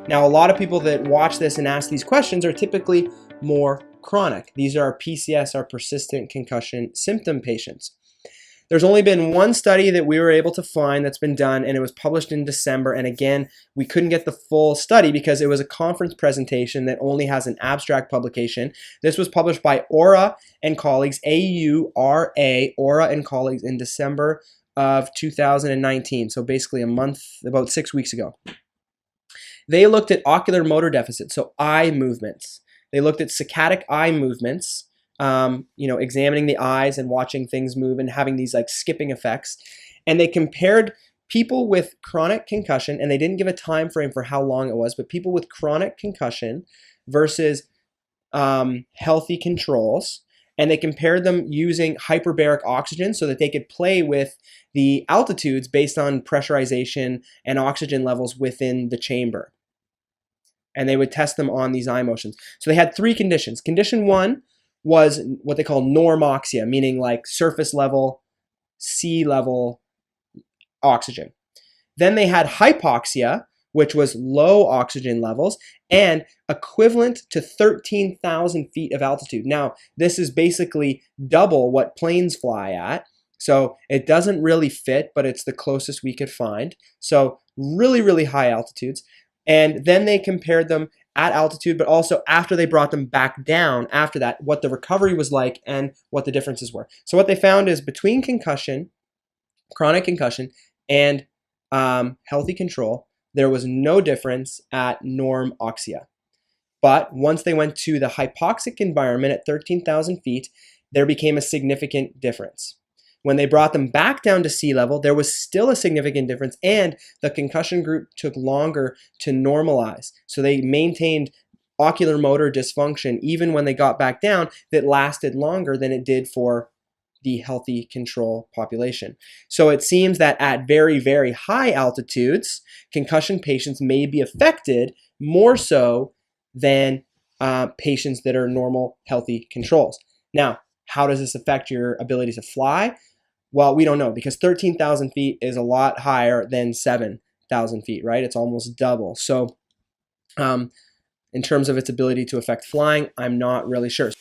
Now, a lot of people that watch this and ask these questions are typically more chronic. These are PCS, our persistent concussion symptom patients. There's only been one study that we were able to find that's been done, and it was published in December. And again, we couldn't get the full study because it was a conference presentation that only has an abstract publication. This was published by Aura and colleagues, A-U-R-A, Aura and colleagues, in December of 2019. So basically a month, about 6 weeks ago. They looked at ocular motor deficit, so eye movements. They looked at saccadic eye movements, examining the eyes and watching things move and having these like skipping effects. And they compared people with chronic concussion, and they didn't give a time frame for how long it was, but people with chronic concussion versus healthy controls. And they compared them using hyperbaric oxygen so that they could play with the altitudes based on pressurization and oxygen levels within the chamber. And they would test them on these eye motions. So they had 3 conditions. Condition 1 was what they call normoxia, meaning like surface level, sea level oxygen. Then they had hypoxia, which was low oxygen levels and equivalent to 13,000 feet of altitude. Now, this is basically double what planes fly at. So it doesn't really fit, but it's the closest we could find. So really, really high altitudes. And then they compared them at altitude, but also after they brought them back down after that, what the recovery was like and what the differences were. So what they found is between concussion, chronic concussion, and healthy control, there was no difference at normoxia. But once they went to the hypoxic environment at 13,000 feet, there became a significant difference. When they brought them back down to sea level, there was still a significant difference, and the concussion group took longer to normalize. So they maintained ocular motor dysfunction even when they got back down that lasted longer than it did for the healthy control population. So it seems that at very, very high altitudes, concussion patients may be affected more so than patients that are normal, healthy controls. Now, how does this affect your ability to fly? Well, we don't know because 13,000 feet is a lot higher than 7,000 feet, right? It's almost double. So in terms of its ability to affect flying, I'm not really sure.